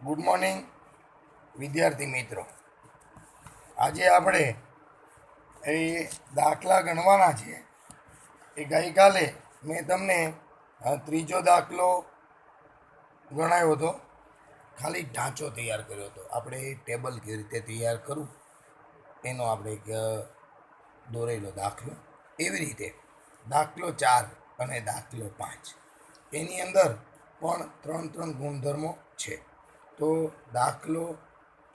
Good morning વિદ્યાર્થી મિત્રો. આજે આપણે એ દાખલા ગણવાના છે. એ ગઈકાલે મેં તમને ત્રીજો દાખલો ગણાવ્યો હતો, ખાલી ઢાંચો તૈયાર કર્યો હતો. આપણે ટેબલ કેવી રીતે તૈયાર કરવું એનો આપણે એક દોરેલો દાખલો. એવી રીતે દાખલો 4 અને દાખલો 5 એની અંદર પણ ત્રણ ગુણધર્મો છે. તો દાખલો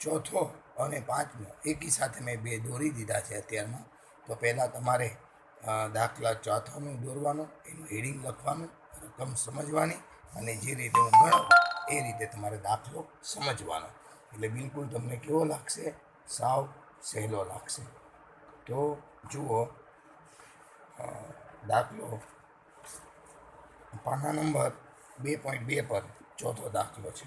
ચોથો અને પાંચમો એકી સાથે મેં બે દોરી દીધા છે અત્યારમાં. તો પહેલાં તમારે દાખલા ચોથાનું દોરવાનું, એનું હેડિંગ લખવાનું, રકમ સમજવાની, અને જે રીતે હું ગણાવું એ રીતે તમારે દાખલો સમજવાનો. એટલે બિલકુલ તમને કેવો લાગશે? સાવ સહેલો લાગશે. તો જુઓ, દાખલો પાના નંબર 2.2 પર ચોથો દાખલો છે.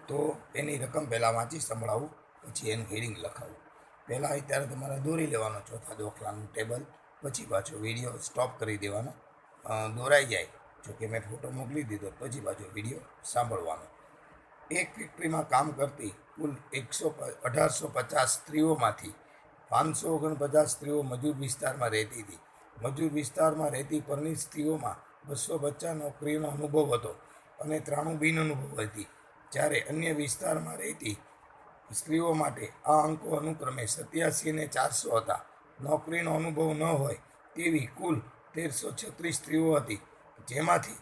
તો એની રકમ પહેલાં વાંચી સંભળાવું, પછી એનું હેડિંગ લખાવું. પહેલાં અત્યારે તમારે દોરી લેવાનો ચોથા દાખલાનું ટેબલ, પછી પાછો વિડીયો સ્ટોપ કરી દેવાનો. દોરાઈ જાય, જોકે મેં ફોટો મોકલી દીધો, પછી પાછો વિડીયો સાંભળવાનો. એક ફેક્ટરીમાં કામ કરતી કુલ 1850 સ્ત્રીઓમાંથી 549 સ્ત્રીઓ મજૂર વિસ્તારમાં રહેતી હતી. મજૂર વિસ્તારમાં રહેતી પરણિત સ્ત્રીઓમાં 250 નોકરીનો અનુભવ હતો અને 93 બિન અનુભવ હતી. જ્યારે અન્ય વિસ્તારમાં રહેતી સ્ત્રીઓ માટે આ અંકો અનુક્રમે 87 અને 400 હતા. નોકરીનો અનુભવ ન હોય તેવી કુલ 1336 સ્ત્રીઓ હતી, જેમાંથી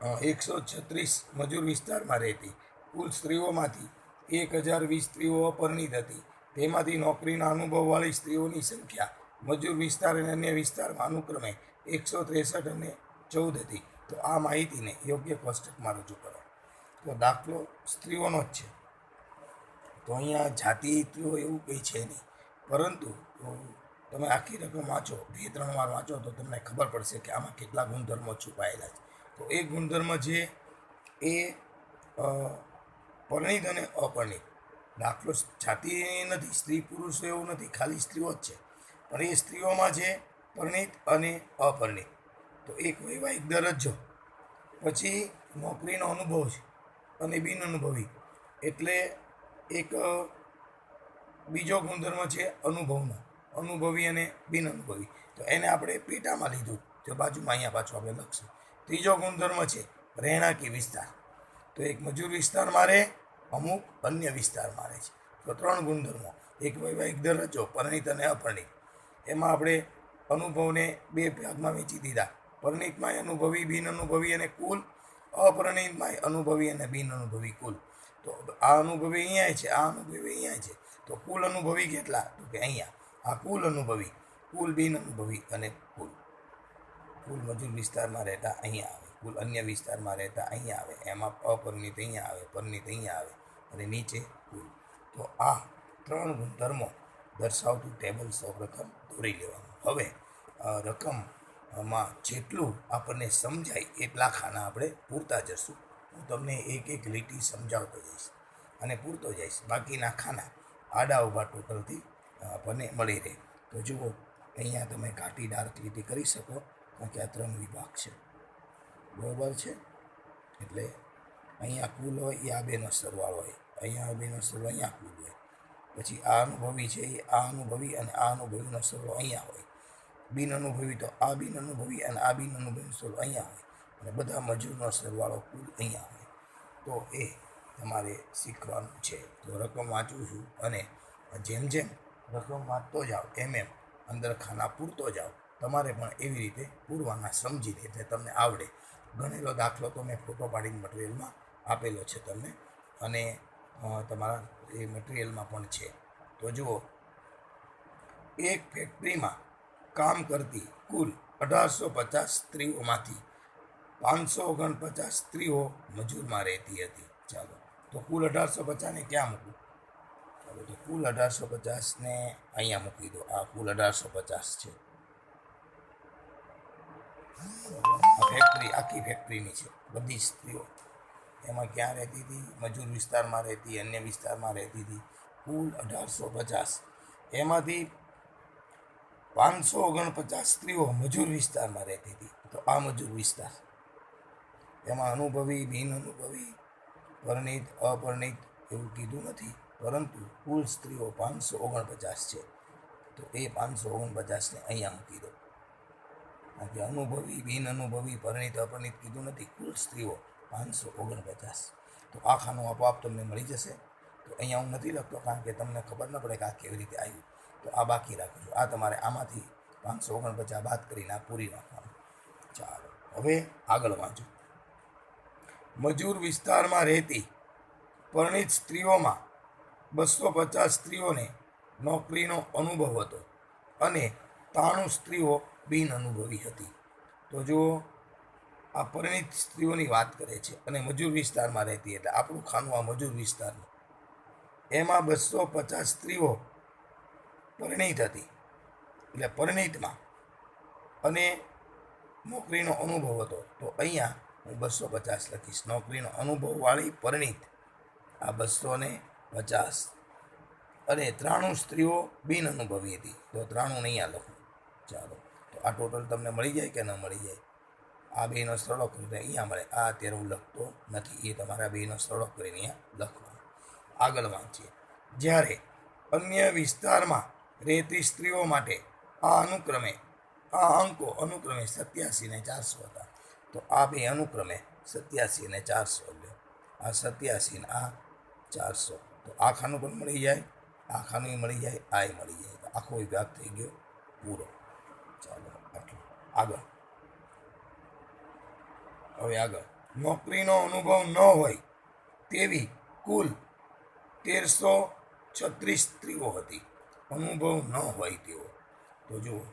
136 મજૂર વિસ્તારમાં રહેતી. કુલ સ્ત્રીઓમાંથી 1020 સ્ત્રીઓ અપરિણિત હતી. તેમાંથી નોકરીના અનુભવવાળી સ્ત્રીઓની સંખ્યા મજૂર વિસ્તાર અને અન્ય વિસ્તારમાં અનુક્રમે 163 અને 14 હતી. તો આ માહિતીને યોગ્ય કોષ્ટકમાં રજૂ કરો. તો દાખલો સ્ત્રીઓનો જ છે. તો અહીંયા જાતિ સ્ત્રીઓ એવું કંઈ છે નહીં, પરંતુ તમે આખી રકમ વાંચો, 2-3 વાર વાંચો તો તમને ખબર પડશે કે આમાં કેટલા ગુણધર્મો છુપાયેલા છે. તો એક ગુણધર્મ છે એ પરિણીત અને અપરિણીત. દાખલો જાતિ નથી, સ્ત્રી પુરુષ એવું નથી, ખાલી સ્ત્રીઓ જ છે. પણ એ સ્ત્રીઓમાં છે પરિણીત અને અપરિણીત. તો એક વૈવાહિક દરજ્જો, પછી નોકરીનો અનુભવ છે અને બિન અનુભવી, એટલે એક બીજો ગુણધર્મ છે અનુભવનો, અનુભવી અને બિન અનુભવી. તો એને આપણે પેટામાં લીધું, જો બાજુમાં અહીંયા પાછું આપણે લખશું. ત્રીજો ગુણધર્મ છે રહેણાંકી વિસ્તાર. તો એક મજૂર વિસ્તારમાં રહે, અમુક અન્ય વિસ્તારમાં રહે છે. તો 3 ગુણધર્મો. એક વૈવાહિક દરજ્જો, પરિણીત અને અપરિણીત. એમાં આપણે અનુભવને 2 ભાગમાં વહેંચી દીધા. પરિણીતમાં અનુભવી, બિન અનુભવી અને કુલ. અપરિણીતમાં અનુભવી અને બિન અનુભવી કુલ. તો આ અનુભવી અહીંયા છે, આ અનુભવી અહીંયા છે. તો કુલ અનુભવી કેટલા? તો કે અહીંયા આ કુલ અનુભવી, કુલ બિન અનુભવી અને કુલ મજૂર વિસ્તારમાં રહેતા અહીંયા આવે, કુલ અન્ય વિસ્તારમાં રહેતા અહીંયા આવે, એમાં અપરિણીત અહીંયા આવે, પરિણીત અહીંયા આવે, અને નીચે કુલ. તો આ 3 ગુણધર્મો દર્શાવતું ટેબલ સૌપ્રથમ દોરી લેવાનું. હવે રકમમાં જેટલું આપણને સમજાય એટલા ખાના આપણે પૂરતા જશું. હું તમને એક એક લીટી સમજાવતો જઈશ અને પૂરતો જઈશ. બાકીના ખાના આડા ઉભા ટોટલથી આપણને મળી રહે. તો જુઓ, અહીંયા તમે ઘાટી ડાર્ક લીટી કરી શકો, કારણ કે આ 3 વિભાગ છે, બરાબર છે. એટલે અહીંયા કુલ હોય એ આ બેનો સરવાળો હોય, અહીંયા આ બેનો સરવાળો અહીંયા કુલ હોય. પછી આ અનુભવી છે એ આ અનુભવી અને આ અનુભવીનો સરવાળો અહીંયા હોય. બિન અનુભવી તો આ બિન અનુભવી અને આ બિન અનુભવીનો સરવાળો અહીંયા હોય, અને બધા મજૂરનો સરવાળો કુલ અહીંયા હોય. તો એ તમારે શીખવાનું છે. તો રકમ વાંચું છું, અને જેમ જેમ રકમ વાંચતો જાઓ એમ અંદર ખાના પૂરતો જાઓ. તમારે પણ એવી રીતે પૂરવાના, સમજીને, એટલે તમને આવડે. ગણેલો દાખલો તો મેં ફોટો પાડીને મટીરિયલમાં આપેલો છે તમને, અને તમારા એ મટીરિયલમાં પણ છે. તો જુઓ, એક ફેક્ટરીમાં કામ કરતી કુલ 1850 સ્ત્રીઓમાંથી 549 સ્ત્રીઓ મજૂરમાં રહેતી હતી. ચાલો, તો કુલ 1850ને ક્યાં મૂકું? ચાલો, તો કુલ 1850ને અહીંયા મૂકી દો. આ કુલ 1850 છે. ફેક્ટરી આખી ફેક્ટરીની છે, બધી સ્ત્રીઓ એમાં ક્યાં રહેતી હતી? મજૂર વિસ્તારમાં રહેતી, અન્ય વિસ્તારમાં રહેતી હતી. કુલ 1850. એમાંથી 549 સ્ત્રીઓ મજૂર વિસ્તારમાં રહેતી હતી. તો આ મજૂર વિસ્તાર, એમાં અનુભવી, બિન અનુભવી, પરિણીત અપરિણીત એવું કીધું નથી, પરંતુ કુલ સ્ત્રીઓ 549 છે. તો એ 549ને અહીંયા મૂકી દો, કારણ કે અનુભવી બિન અનુભવી પરિણીત અપરિણીત કીધું નથી, કુલ સ્ત્રીઓ 549. તો આ ખાનું આપોઆપ તમને મળી જશે. તો અહીંયા હું નથી લખતો, કારણ કે તમને ખબર ન પડે કે આ કેવી રીતે આવ્યું. તો આ બાકી રાખું છું. આ તમારે આમાંથી 549 બાદ કરીને આ પૂરી નાખવાનું. ચાલો હવે આગળ વાંચો. મજૂર વિસ્તારમાં રહેતી પરિણીત સ્ત્રીઓમાં 250 સ્ત્રીઓને નોકરીનો અનુભવ હતો અને 93 સ્ત્રીઓ બિન અનુભવી હતી. તો જો આ પરિણીત સ્ત્રીઓની વાત કરે છે અને મજૂર વિસ્તારમાં રહેતી, એટલે આપણું ખાનું આ મજૂર વિસ્તારનું, એમાં 250 સ્ત્રીઓ પરિણીત હતી, એટલે પરિણીતમાં, અને નોકરીનો અનુભવ હતો. તો અહીંયા હું 250 લખીશ. નોકરીનો અનુભવવાળી પરિણીત આ 250, અને 93 સ્ત્રીઓ બિન અનુભવી હતી. તો 93 અહીંયા લખું. ચાલો, તો આ ટોટલ તમને મળી જાય કે ન મળી જાય? આ બેનો સરળો કરીને અહીંયા મળે. આ અત્યારે હું લખતો નથી, એ તમારા બેનો સરળો કરીને અહીંયા લખવાનું. આગળ વાંચીએ. જ્યારે અન્ય વિસ્તારમાં રહેતી સ્ત્રીઓ માટે આ અંકો અનુક્રમે 87 ને 400 હતા. તો આ બે અનુક્રમે 87 ને 400 લ્યો. આ 87 ને આ 400. તો આ ખાનું પણ મળી જાય, આ ખાનું મળી જાય, આ મળી જાય. તો આખો વિભાગ થઈ ગયો પૂરો. ચાલો આટલું. આગળ હવે આગળ. નોકરીનો અનુભવ ન હોય તેવી કુલ 1336 સ્ત્રીઓ હતી. અનુભવ ન હોય તેવો. તો જુઓ,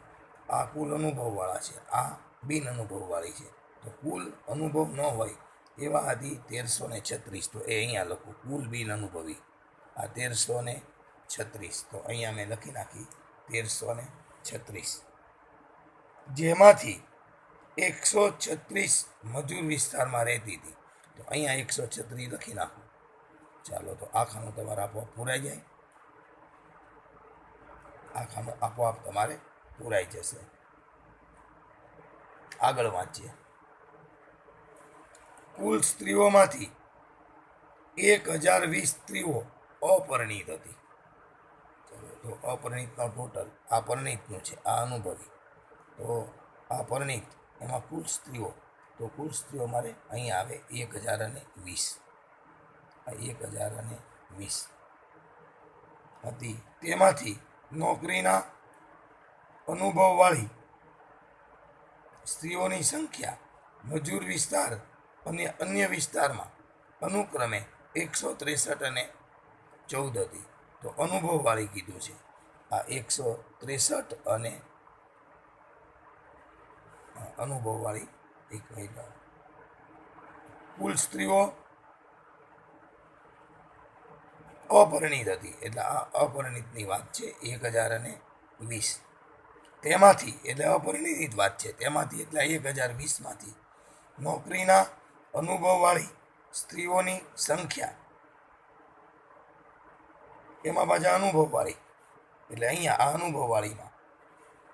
આ કુલ અનુભવવાળા છે, આ બિન અનુભવવાળી છે. તો કુલ અનુભવ ન હોય એવા હતી 1336. તો એ અહીંયા લખું, કુલ બિન અનુભવી આ 1336. તો અહીંયા મેં લખી નાખી 1336, જેમાંથી 136 મજૂર વિસ્તારમાં રહેતી હતી. તો અહીંયા 136 લખી નાખું. ચાલો, તો આ ખાનું તમારે આપોઆપ પૂરાઈ જાય. આ ખાનું આપોઆપ તમારે પૂરાઈ જશે. આગળ વાંચીએ. કુલ સ્ત્રીઓમાંથી 1020 સ્ત્રીઓ અપરિણીત હતી. તો અપરિણીતનો ટોટલ, આ પરિણીતનું છે, આ અનુભવી. તો આ પરિણીત એમાં કુલ સ્ત્રીઓ, તો કુલ સ્ત્રીઓ મારે અહીંયા આવે 1020. આ 1020 હતી. તેમાંથી નોકરીના અનુભવવાળી સ્ત્રીઓની સંખ્યા મજૂર વિસ્તાર અને અન્ય વિસ્તારમાં અનુક્રમે 163 અને 14 હતી. તો અનુભવવાળી કીધું છે, આ 163 અને અનુભવવાળી. એક મિનિટ. કુલ સ્ત્રીઓ અપરિણીત હતી, એટલે આ અપરિણીતની વાત છે. 1020 તેમાંથી, એટલે અપરિણીત વાત છે, તેમાંથી એટલે 1020માંથી નોકરીના અનુભવવાળી સ્ત્રીઓની સંખ્યા, એમાં પાછા અનુભવવાળી, એટલે અહીંયા આ અનુભવવાળીમાં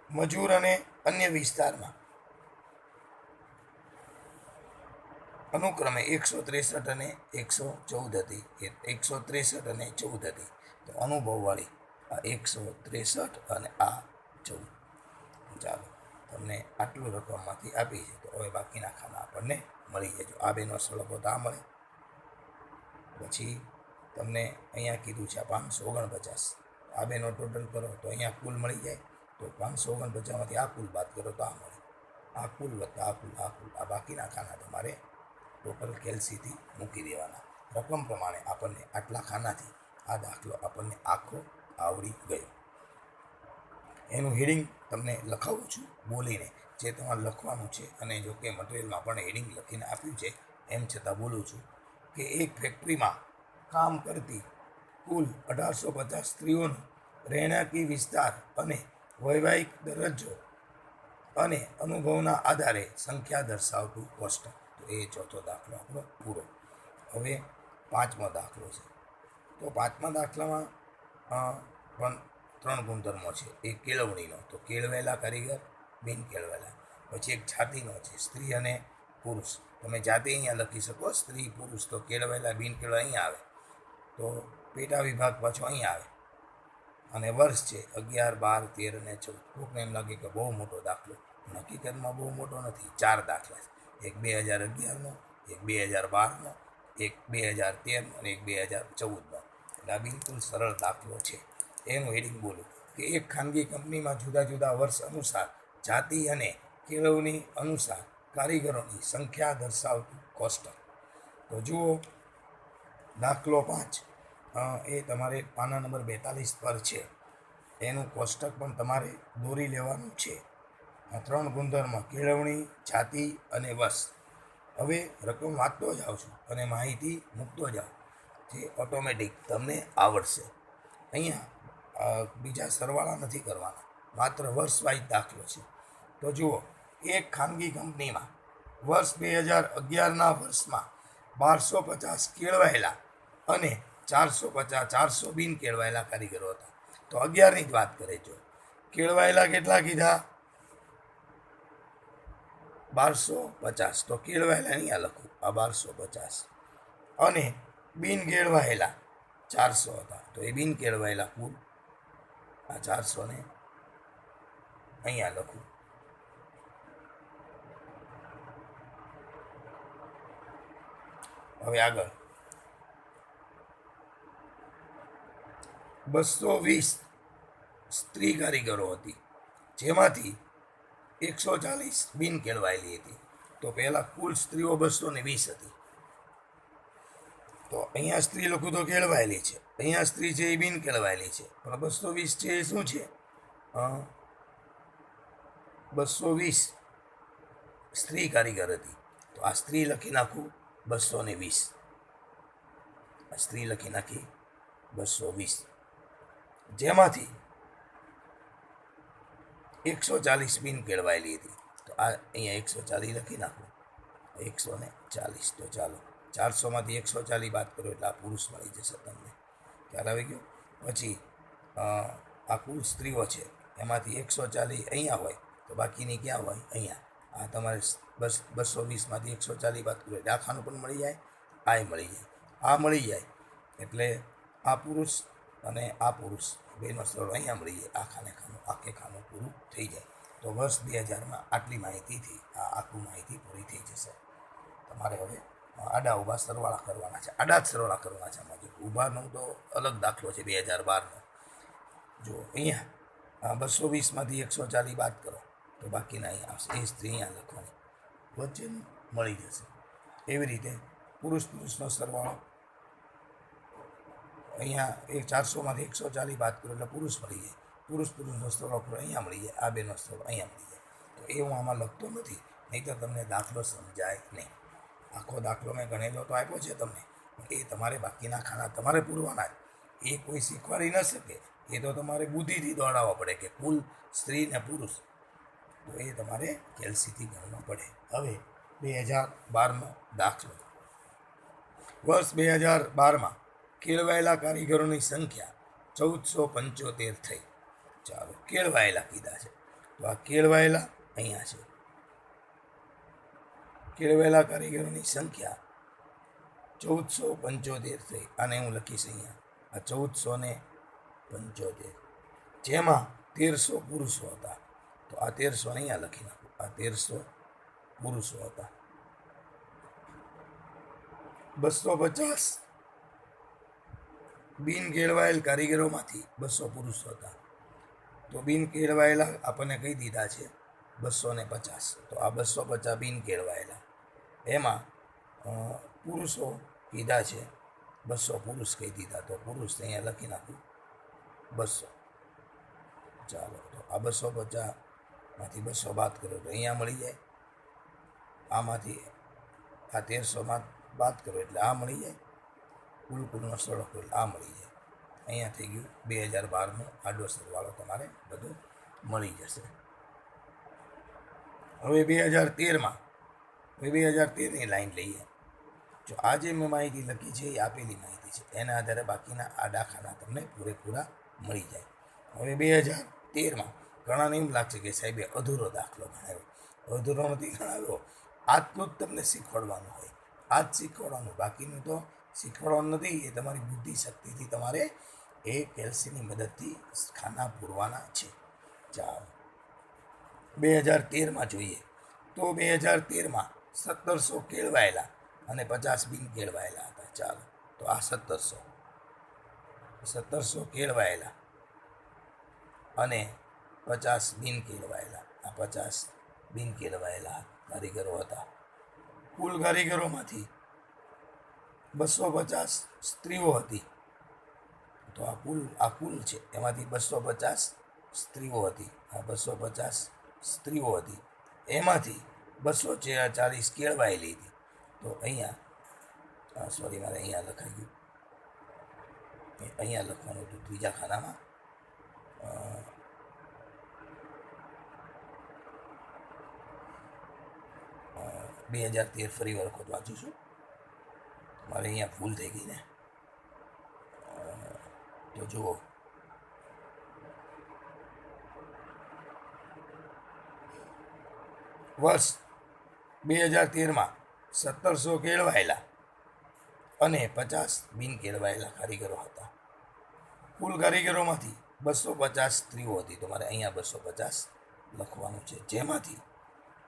મજૂર અને અન્ય વિસ્તારમાં અનુક્રમે 163 અને 114 હતી. 163 અને 14 હતી. તો અનુભવવાળી આ 163 અને આ 14. ચાલો, તમને આટલું રકમમાંથી આપી છે. તો હવે બાકીના ખાના આપણને મળી જાય. આ બેનો સળગો તો આ મળે. પછી તમને અહીંયા કીધું છે 549. આ બેનો ટોટલ કરો તો અહીંયા કુલ મળી જાય. તો 549માંથી આ કુલ બાદ કરો તો આ મળે. આ કુલ વત્તા આ કુલ, આ બાકીના ખાના તમારે ટોટલ કેલ્સીથી મૂકી દેવાના. રકમ પ્રમાણે આપણને આટલા ખાનાથી આ દાખલો આપણને આખો આવડી ગયો. એનું હેડિંગ તમને લખાવું છું બોલીને, જે તમારે લખવાનું છે. અને જો કે મટીરિયલમાં પણ હેડિંગ લખીને આપ્યું છે, એમ છતાં બોલું છું કે એક ફેક્ટરીમાં કામ કરતી કુલ 1850 સ્ત્રીઓનું રહેણાંકી વિસ્તાર અને વૈવાહિક દરજ્જો અને અનુભવના આધારે સંખ્યા દર્શાવતું કોષ્ટક. તો એ ચોથો દાખલો આપણો પૂરો. હવે પાંચમો દાખલો છે. તો પાંચમા દાખલામાં પણ 3 ગુણધર્મો છે. એક કેળવણીનો, તો કેળવેલા કારીગર, બિન કેળવેલા. પછી એક જાતિનો છે, સ્ત્રી અને પુરુષ. તમે જાતે અહીંયા લખી શકો સ્ત્રી પુરુષ, તો કેળવાયેલા બિન કેળવા અહીંયા આવે, તો પેટા વિભાગ પાછો અહીંયા આવે. અને વર્ષ છે 11, 12, 13 અને 14. કોઈકને એમ લાગે કે બહુ મોટો દાખલો, પણ હકીકતમાં બહુ મોટો નથી. 4 દાખલા છે, એક 2011નો, એક 2012નો, એક 2013નો અને એક 2014નો. એટલે આ બિલકુલ સરળ દાખલો છે. એનું હેડિંગ બોલું કે એક ખાનગી કંપનીમાં જુદા જુદા વર્ષ અનુસાર જાતિ અને કેળવણી અનુસાર કારીગરોની સંખ્યા દર્શાવતું કોષ્ટક. તો જુઓ દાખલો 5, એ તમારે પાના નંબર 42 પર છે. એનું કોષ્ટક પણ તમારે દોરી લેવાનું છે. આ 3 ગુણધર્મ કેળવણી, જાતિ અને વર્ષ. હવે રકમ વાંચતો જાઉં છું અને માહિતી મૂકતો જાઉં, જે ઓટોમેટિક તમને આવડશે. અહીંયા બીજા સરવાળા નથી કરવાના, માત્ર વર્ષ વાઇઝ દાખલો છે. તો જુઓ, એક ખાનગી કંપનીમાં વર્ષ 2011ના વર્ષમાં 1250 કેળવાયેલા અને 450 બિન કેળવાયેલા કારીગરો હતા. તો 11ની જ વાત કરે. જો કેળવાયેલા કેટલા કીધા? 1250. તો કેળવાયેલા અહીંયા લખું, આ 1250. અને બિન કેળવાયેલા 400 હતા. તો એ બિન કેળવાયેલા કુલ આ 400 ને અહીંયા લખું. હવે આગળ 220 સ્ત્રી કારીગરો હતી, જેમાંથી 140 બિન કેળવાયેલી હતી. તો પહેલા કુલ સ્ત્રીઓ 220 હતી. તો અહીંયા સ્ત્રી લખું તો કેળવાયેલી છે, અહીંયા સ્ત્રી છે એ બિન કેળવાયેલી છે, પણ 220 છે એ શું છે? 220 સ્ત્રી કારીગર હતી. તો આ સ્ત્રી લખી નાખું 220. આ સ્ત્રી લખી નાખી 220, જેમાંથી 140 બિન કેળવાયેલી હતી. તો આ અહીંયા 140 લખી નાખું, 140. તો ચાલો 400માંથી 140 બાદ કરો એટલે આ પુરુષ મળી જશે તમને. ખ્યાલ આવી ગયો? પછી આ કુલ સ્ત્રીઓ છે એમાંથી 140 અહીંયા હોય તો બાકીની ક્યાં હોય? અહીંયા. આ તમારે 220માંથી 140 બાદ કરો એટલે આખાનું પણ મળી જાય, આ મળી જાય, આ મળી જાય. એટલે આ પુરુષ અને આ પુરુષ બેનો સરળ અહીંયા મળી જાય. આખાને ખાનું આખે ખાનું પૂરું થઈ જાય. તો વર્ષ 2000માં આટલી માહિતીથી આ આખું માહિતી પૂરી થઈ જશે. તમારે હવે આડા ઊભા સરવાળા કરવાના છે. આડા જ સરવાળા કરવાના છે. આમાં જો ઊભાનું તો અલગ દાખલો છે 2012નો. જો અહીંયા 220માંથી 140 બાદ કરો તો બાકીના અહીંયા આવશે. એ સ્ત્રી અહીંયા લખવાની, વચ્ચેનું મળી જશે. એવી રીતે પુરુષનો સરવાળો અહીંયા 400માંથી 140 બાદ કરો એટલે પુરુષ મળી જાય. પુરુષનો સરવાળો કરો અહીંયા મળી જાય. આ બેનો સરવાળો અહીંયા મળી જાય. તો એ હું આમાં લખતો નથી, નહીં તો તમને દાખલો સમજાય નહીં. આખો દાખલો મેં ગણેલો તો આપ્યો છે તમને, પણ એ તમારે બાકીના ખાના તમારે પૂરવાના. એ કોઈ શીખવાડી ન શકે. એ તો તમારે બુદ્ધિથી દોડાવવા પડે કે કુલ સ્ત્રી ને પુરુષ. તો એ તમારે કેલ્સીથી ગણવું પડે. હવે 2012નો દાખલો. વર્ષ 2012માં કેળવાયેલા કારીગરોની સંખ્યા 1475 થઈ. ચાલો કેળવાયેલા કીધા છે, તો આ કેળવાયેલા અહીંયા છે. કેળવાયેલા કારીગરોની સંખ્યા 1475 થઈ. આને હું લખીશ અહીંયા, આ 1475, જેમાં 1300 પુરુષો હતા. તો આ 1300 અહીંયા લખી નાખું, આ 1300 પુરુષો હતા. 250 બિન કેળવાયેલ કારીગરોમાંથી 200 પુરુષો હતા. તો બિન કેળવાયેલા આપણને કહી દીધા છે 250. તો આ 250 બિન કેળવાયેલા, એમાં પુરુષો કીધા છે 200 પુરુષ કહી દીધા. તો પુરુષ અહીંયા લખી નાખું 200. ચાલો તો આ 250માંથી 200 બાદ કરો તો અહીંયા મળી જાય. આમાંથી આ 1300માં બાદ કરો એટલે આ મળી જાય. કુલનો સરવાળો કરો એટલે આ મળી જાય. અહીંયા થઈ ગયું 2012નો આડો સરવાળો તમારે બધું મળી જશે. હવે 2013માં, હવે 2013ની લાઈન લઈએ. જો આ જે મેં માહિતી લખી છે એ આપેલી માહિતી છે, એના આધારે બાકીના આડા ખાના તમને પૂરેપૂરા મળી જાય. હવે 2013માં ઘણાને એમ લાગશે કે સાહેબે અધૂરો દાખલો ગણાવ્યો. અધૂરો નથી ગણાવ્યો, આટલું જ તમને શીખવાડવાનું હોય, આ જ શીખવાડવાનું, બાકીનું તો શીખવાડવાનું નથી. એ તમારી બુદ્ધિ શક્તિથી તમારે એ કેલ્સીની મદદથી ખાના પૂરવાના છે. ચાલો 2013માં જોઈએ તો 2013માં 1700 કેળવાયેલા અને 50 બિન કેળવાયેલા હતા. ચાલો તો આ 1700 કેળવાયેલા અને 50 બિન કેળવાયેલા, આ 50 બિન કેળવાયેલા કારીગરો હતા. કુલ કારીગરોમાંથી 250 સ્ત્રીઓ હતી. તો આ કુલ છે, એમાંથી 250 સ્ત્રીઓ હતી. આ 250 સ્ત્રીઓ હતી, એમાંથી 240 કેળવાયેલી હતી. તો અહીંયા સોરી, મારે અહીંયા લખાઈ ગયું, અહીંયા લખવાનું હતું ત્રીજા ખાનામાં. 2013 ફરી વખત વાંચું છું, મારે અહીંયા ભૂલ થઈ ગઈ ને. તો જુઓ, વર્ષ 2013માં 1700 કેળવાયેલા અને 50 બિન કેળવાયેલા કારીગરો હતા. કુલ કારીગરોમાંથી 250 સ્ત્રીઓ હતી. તો મારે અહીંયા 250 લખવાનું છે, જેમાંથી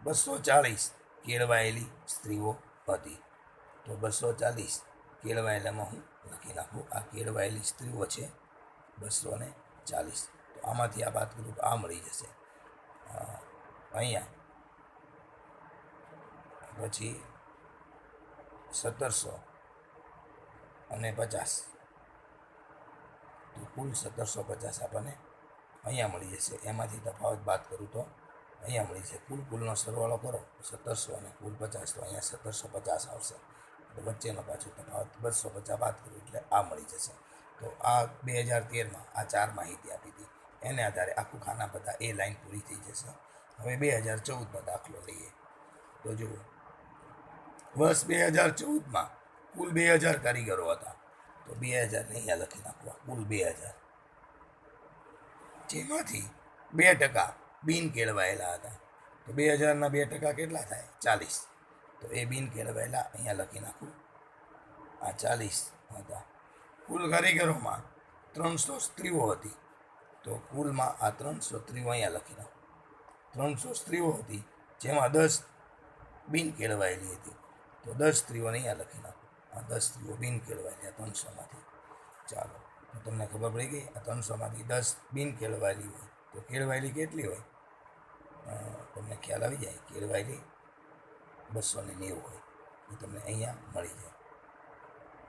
240 કેળવાયેલી સ્ત્રીઓ હતી. તો 240 કેળવાયેલામાં હું લખી નાખું. આ કેળવાયેલી સ્ત્રીઓ છે 240. તો આમાંથી આ વાત કરું તો આ મળી જશે. અહીંયા પછી 1700 અને 50, તો કુલ 1750 આપણને અહીંયા મળી જશે. એમાંથી તફાવત બાદ કરું તો અહીંયા મળી જશે. કુલનો સરવાળો કરો 1700 અને કુલ 50, તો અહીંયા 1750 આવશે. તો વચ્ચેનો પાછું તફાવત 250 બાદ કરું એટલે આ મળી જશે. તો આ 2013માં આ 4 માહિતી આપી હતી, એને આધારે આખું ખાના બધા એ લાઈન પૂરી થઈ જશે. હવે 2014નો દાખલો લઈએ તો જુઓ, વર્ષ 2014માં કુલ 2000 કારીગરો હતા. તો 2000 અહીંયા લખી નાખવા, કુલ 2000, જેમાંથી 2% બિન કેળવાયેલા હતા. તો 2000ના 2% કેટલા થાય? 40. તો એ બિન કેળવાયેલા અહીંયા લખી નાખું, આ 40 હતા. કુલ કારીગરોમાં 300 સ્ત્રીઓ હતી. તો કુલમાં આ 300 સ્ત્રીઓ અહીંયા લખી નાખું. 300 સ્ત્રીઓ હતી, જેમાં 10 બિન કેળવાયેલી હતી. તો 10 સ્ત્રીઓને અહીંયા લખી નાખું. આ 10 સ્ત્રીઓ બિન કેળવાયેલી 300માંથી. ચાલો, તો તમને ખબર પડી ગઈ. આ 300માંથી 10 બિન કેળવાયેલી હોય તો કેળવાયેલી કેટલી હોય? તમને ખ્યાલ આવી જાય. કેળવાયેલી 290 હોય, એ તમને અહીંયા મળી જાય.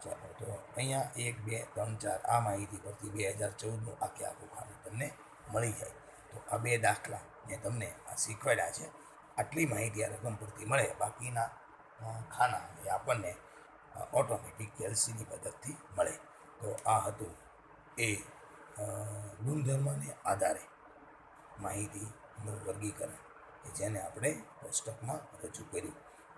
ચાલો, તો અહીંયા 1, 2, 3, 4 આ માહિતી પરથી 2014નું આખું ખાનું તમને મળી જાય. તો આ 2 દાખલા મેં તમને આ શીખવાડ્યા છે. આટલી માહિતી આ રકમ પરથી મળે. બાકીના ખાના એ આપણને ઓટોમેટિક કેલ્સીની મદદથી મળે. તો આ હતું એ ગુણધર્મને આધારે માહિતીનું વર્ગીકરણ કે જેને આપણે કોષ્ટકમાં રજૂ કર્યું.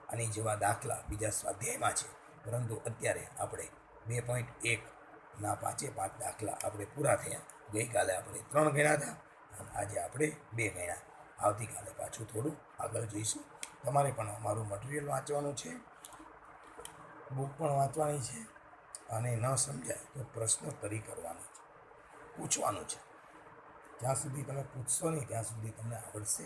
આની જેવા દાખલા બીજા સ્વાધ્યાયમાં છે, પરંતુ અત્યારે આપણે 2.1ના 5 દાખલા આપણે પૂરા થયા. ગઈકાલે આપણે 3 ગણ્યા હતા અને આજે આપણે 2 ગણ્યા. આવતીકાલે પાછું થોડું આગળ જોઈશું. તમારે પણ અમારું મટીરિયલ વાંચવાનું છે, બુક પણ વાંચવાની છે, અને ન સમજાય તો પ્રશ્નોત્તરી કરવાની છે, પૂછવાનું છે. જ્યાં સુધી તમે પૂછશો નહીં ત્યાં સુધી તમને આવડશે